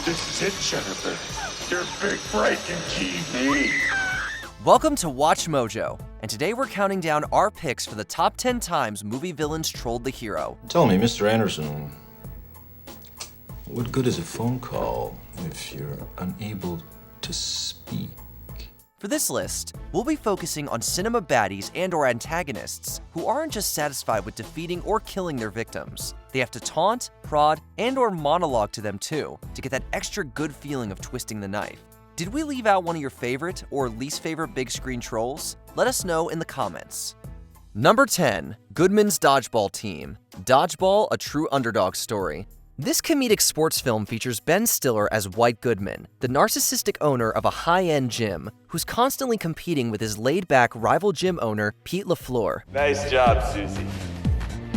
This is it, Jennifer. Your big break in TV. Welcome to Watch Mojo, and today we're counting down our picks for the top 10 times movie villains trolled the hero. Tell me, Mr. Anderson, what good is a phone call if you're unable to speak? For this list, we'll be focusing on cinema baddies and/or antagonists who aren't just satisfied with defeating or killing their victims. They have to taunt, prod, and/or monologue to them too to get that extra good feeling of twisting the knife. Did we leave out one of your favorite or least favorite big screen trolls? Let us know in the comments. Number 10, Goodman's Dodgeball Team. Dodgeball, a true underdog story. This comedic sports film features Ben Stiller as White Goodman, the narcissistic owner of a high-end gym who's constantly competing with his laid-back rival gym owner, Pete LaFleur. Nice job, Susie.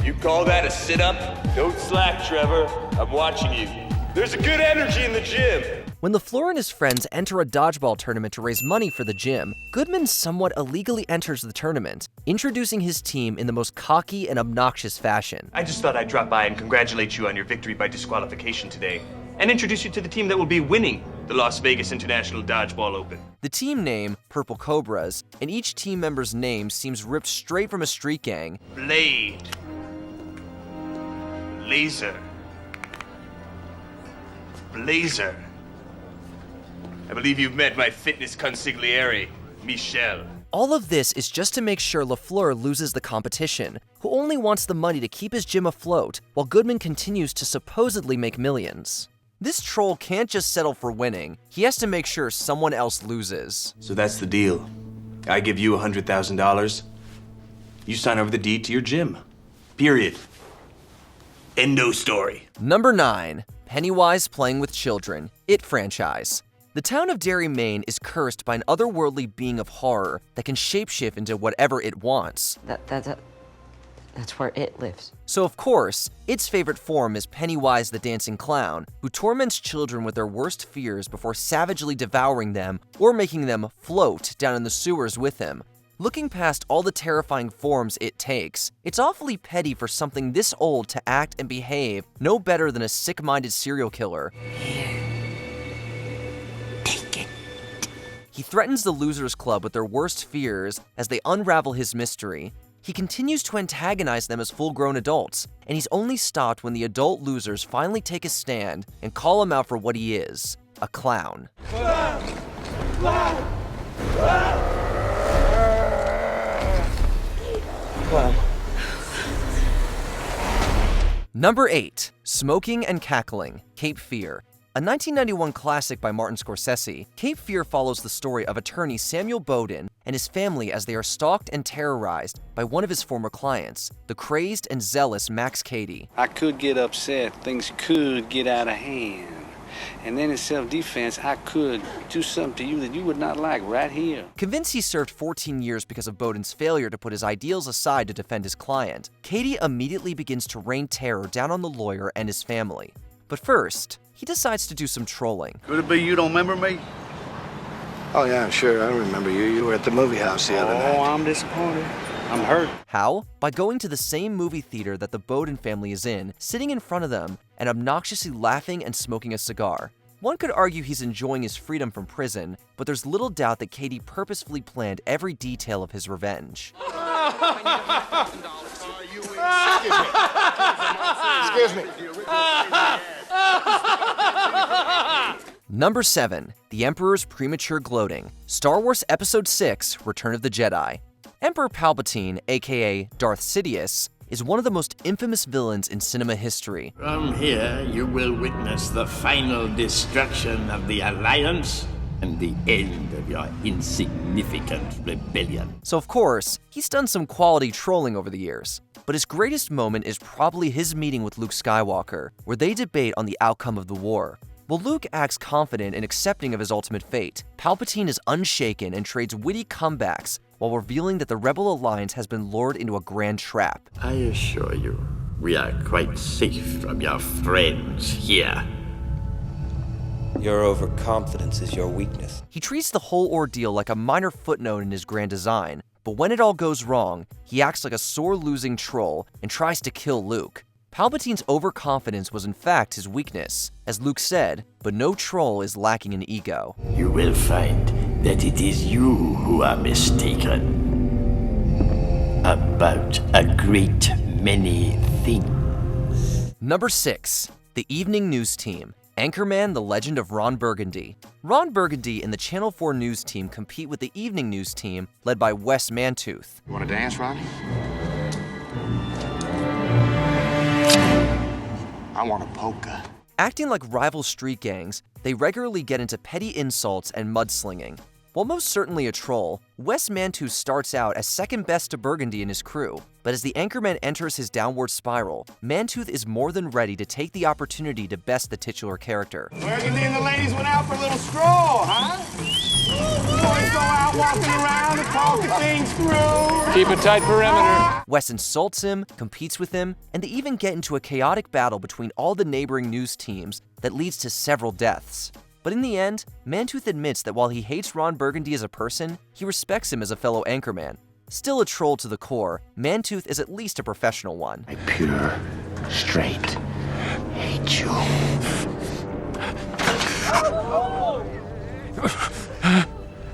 You call that a sit-up? Don't slack, Trevor. I'm watching you. There's a good energy in the gym. When LaFleur and his friends enter a dodgeball tournament to raise money for the gym, Goodman somewhat illegally enters the tournament, introducing his team in the most cocky and obnoxious fashion. I just thought I'd drop by and congratulate you on your victory by disqualification today, and introduce you to the team that will be winning the Las Vegas International Dodgeball Open. The team name, Purple Cobras, and each team member's name seems ripped straight from a street gang. Blade. Laser. Blazer. I believe you've met my fitness consigliere, Michelle. All of this is just to make sure LaFleur loses the competition, who only wants the money to keep his gym afloat, while Goodman continues to supposedly make millions. This troll can't just settle for winning, he has to make sure someone else loses. So that's the deal. I give you $100,000. You sign over the deed to your gym. Period. Endo story. Number 9, Pennywise Playing with Children, It franchise. The town of Derry, Maine is cursed by an otherworldly being of horror that can shapeshift into whatever it wants. That's where it lives. So of course, its favorite form is Pennywise the Dancing Clown, who torments children with their worst fears before savagely devouring them or making them float down in the sewers with him. Looking past all the terrifying forms it takes, it's awfully petty for something this old to act and behave no better than a sick-minded serial killer. He threatens the Losers Club with their worst fears as they unravel his mystery. He continues to antagonize them as full-grown adults, and he's only stopped when the adult losers finally take a stand and call him out for what he is, a clown. Number 8, Smoking and Cackling, Cape Fear. A 1991 classic by Martin Scorsese, Cape Fear follows the story of attorney Samuel Bowden and his family as they are stalked and terrorized by one of his former clients, the crazed and zealous Max Cady. I could get upset, things could get out of hand. And then in self-defense, I could do something to you that you would not like right here. Convinced he served 14 years because of Bowden's failure to put his ideals aside to defend his client, Cady immediately begins to rain terror down on the lawyer and his family. But first, he decides to do some trolling. Could it be you don't remember me? Oh, yeah, sure. I remember you. You were at the movie house the other night. Oh, I'm disappointed. I'm hurt. How? By going to the same movie theater that the Bowden family is in, sitting in front of them, and obnoxiously laughing and smoking a cigar. One could argue he's enjoying his freedom from prison, but there's little doubt that Cady purposefully planned every detail of his revenge. Excuse me. Number 7, The Emperor's Premature Gloating, Star Wars Episode 6, Return of the Jedi. Emperor Palpatine, aka Darth Sidious, is one of the most infamous villains in cinema history. From here, you will witness the final destruction of the Alliance and the end of your insignificant rebellion. So of course, he's done some quality trolling over the years. But his greatest moment is probably his meeting with Luke Skywalker, where they debate on the outcome of the war. While Luke acts confident and accepting of his ultimate fate, Palpatine is unshaken and trades witty comebacks while revealing that the Rebel Alliance has been lured into a grand trap. I assure you, we are quite safe from your friends here. Your overconfidence is your weakness. He treats the whole ordeal like a minor footnote in his grand design, but when it all goes wrong, he acts like a sore losing troll and tries to kill Luke. Palpatine's overconfidence was in fact his weakness, as Luke said, but no troll is lacking in ego. You will find that it is you who are mistaken about a great many things. Number 6. The Evening News Team. Anchorman: The Legend of Ron Burgundy. Ron Burgundy and the Channel 4 News Team compete with the Evening News Team, led by Wes Mantooth. You want to dance, Ron? I want a polka. Acting like rival street gangs, they regularly get into petty insults and mudslinging. While most certainly a troll, Wes Mantooth starts out as second best to Burgundy and his crew, but as the Anchorman enters his downward spiral, Mantooth is more than ready to take the opportunity to best the titular character. Burgundy and the ladies went out for a little stroll, huh? Boys go out walking around and talking things through. Keep a tight perimeter. Wes insults him, competes with him, and they even get into a chaotic battle between all the neighboring news teams that leads to several deaths. But in the end, Mantooth admits that while he hates Ron Burgundy as a person, he respects him as a fellow anchorman. Still a troll to the core, Mantooth is at least a professional one. I pure, straight hate you.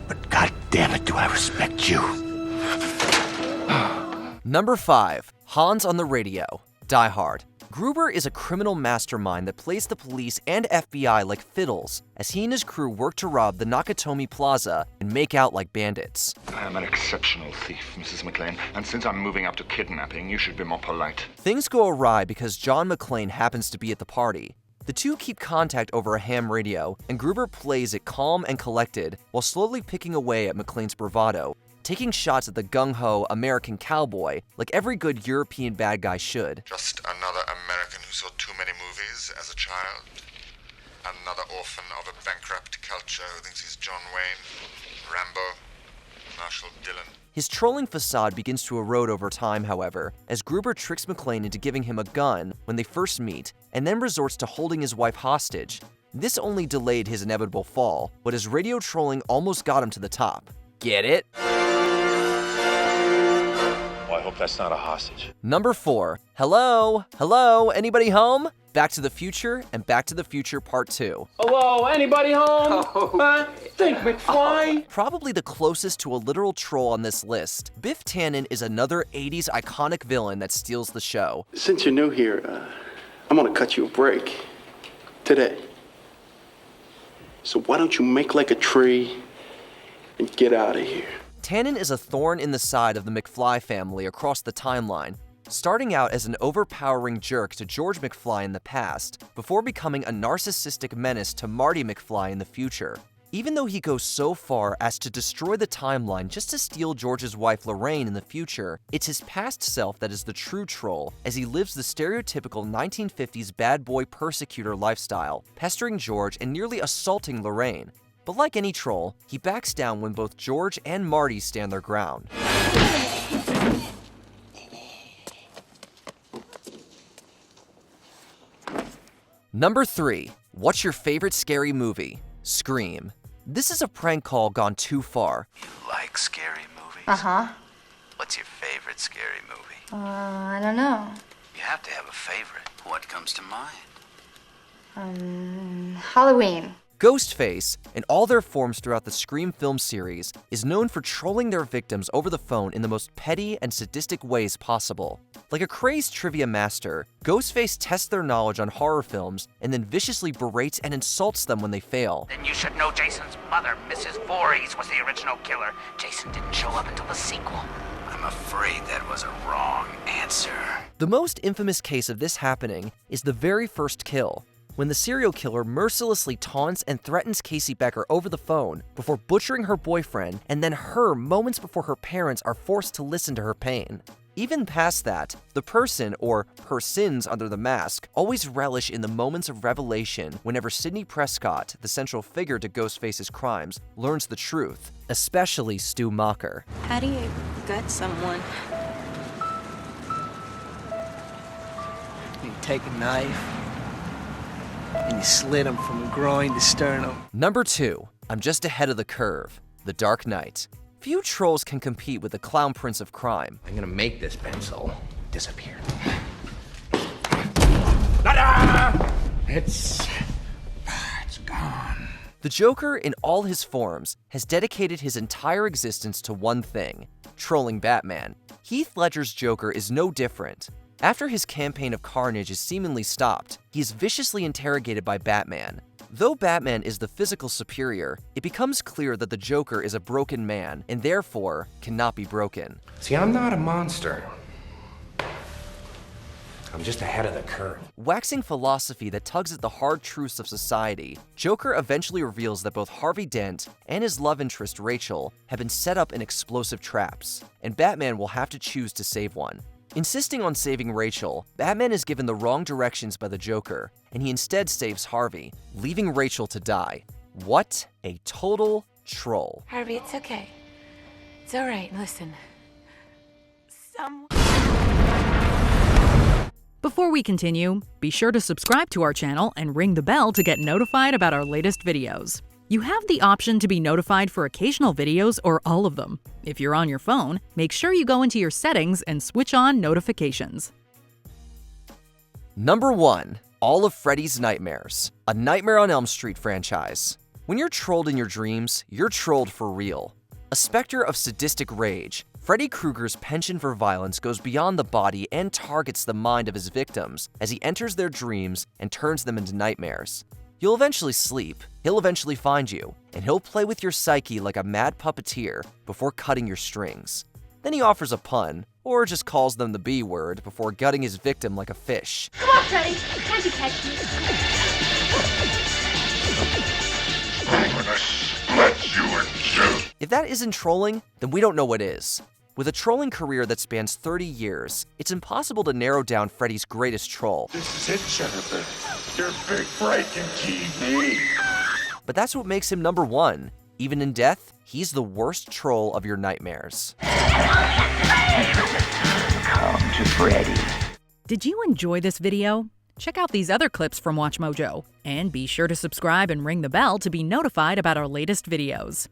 But God damn it, do I respect you. Number 5. Hans on the Radio. Die Hard. Gruber is a criminal mastermind that plays the police and FBI like fiddles as he and his crew work to rob the Nakatomi Plaza and make out like bandits. I am an exceptional thief, Mrs. McClane, and since I'm moving up to kidnapping, you should be more polite. Things go awry because John McClane happens to be at the party. The two keep contact over a ham radio, and Gruber plays it calm and collected while slowly picking away at McClane's bravado, taking shots at the gung-ho American cowboy like every good European bad guy should. Just another American who saw too many movies as a child. Another orphan of a bankrupt culture who thinks he's John Wayne, Rambo, Marshall Dillon. His trolling facade begins to erode over time, however, as Gruber tricks McClane into giving him a gun when they first meet, and then resorts to holding his wife hostage. This only delayed his inevitable fall, but his radio trolling almost got him to the top. Get it? Well, I hope that's not a hostage. Number 4. Hello? Hello? Anybody home? Back to the Future and Back to the Future Part 2. Hello, anybody home? Think McFly? Probably the closest to a literal troll on this list, Biff Tannen is another 80s iconic villain that steals the show. Since you're new here, I'm gonna cut you a break. Today. So why don't you make like a tree and get out of here? Tannen is a thorn in the side of the McFly family across the timeline, starting out as an overpowering jerk to George McFly in the past, before becoming a narcissistic menace to Marty McFly in the future. Even though he goes so far as to destroy the timeline just to steal George's wife Lorraine in the future, it's his past self that is the true troll, as he lives the stereotypical 1950s bad boy persecutor lifestyle, pestering George and nearly assaulting Lorraine. But like any troll, he backs down when both George and Marty stand their ground. Number 3. What's your favorite scary movie? Scream. This is a prank call gone too far. You like scary movies? Uh-huh. What's your favorite scary movie? I don't know. You have to have a favorite. What comes to mind? Halloween. Ghostface, in all their forms throughout the Scream film series, is known for trolling their victims over the phone in the most petty and sadistic ways possible. Like a crazed trivia master, Ghostface tests their knowledge on horror films and then viciously berates and insults them when they fail. Then you should know Jason's mother, Mrs. Voorhees, was the original killer. Jason didn't show up until the sequel. I'm afraid that was a wrong answer. The most infamous case of this happening is the very first kill, when the serial killer mercilessly taunts and threatens Casey Becker over the phone before butchering her boyfriend and then her moments before her parents are forced to listen to her pain. Even past that, the person, or persons under the mask, always relish in the moments of revelation whenever Sidney Prescott, the central figure to Ghostface's crimes, learns the truth, especially Stu Macher. How do you gut someone? You take a knife and you slit him from groin to sternum. Number 2. I'm just ahead of the curve. The Dark Knight. Few trolls can compete with the clown prince of crime. I'm gonna make this pencil disappear. It's gone. The Joker, in all his forms, has dedicated his entire existence to one thing: trolling Batman. Heath Ledger's Joker is no different. After his campaign of carnage is seemingly stopped, he is viciously interrogated by Batman. Though Batman is the physical superior, it becomes clear that the Joker is a broken man and therefore cannot be broken. See, I'm not a monster. I'm just ahead of the curve. Waxing philosophy that tugs at the hard truths of society, Joker eventually reveals that both Harvey Dent and his love interest Rachel have been set up in explosive traps, and Batman will have to choose to save one. Insisting on saving Rachel, Batman is given the wrong directions by the Joker, and he instead saves Harvey, leaving Rachel to die. What a total troll. Harvey, it's okay. It's all right. Listen. Before we continue, be sure to subscribe to our channel and ring the bell to get notified about our latest videos. You have the option to be notified for occasional videos or all of them. If you're on your phone, make sure you go into your settings and switch on notifications. Number 1. All of Freddy's Nightmares, a Nightmare on Elm Street franchise. When you're trolled in your dreams, you're trolled for real. A specter of sadistic rage, Freddy Krueger's penchant for violence goes beyond the body and targets the mind of his victims as he enters their dreams and turns them into nightmares. You'll eventually sleep, he'll eventually find you, and he'll play with your psyche like a mad puppeteer before cutting your strings. Then he offers a pun, or just calls them the B word before gutting his victim like a fish. Come on, Freddy! Can't you catch me? I'm gonna split you in two. If that isn't trolling, then we don't know what is. With a trolling career that spans 30 years, it's impossible to narrow down Freddy's greatest troll. This is it, Jennifer. Your big break in TV. But that's what makes him number 1. Even in death, he's the worst troll of your nightmares. Come to Freddy. Did you enjoy this video? Check out these other clips from WatchMojo, and be sure to subscribe and ring the bell to be notified about our latest videos.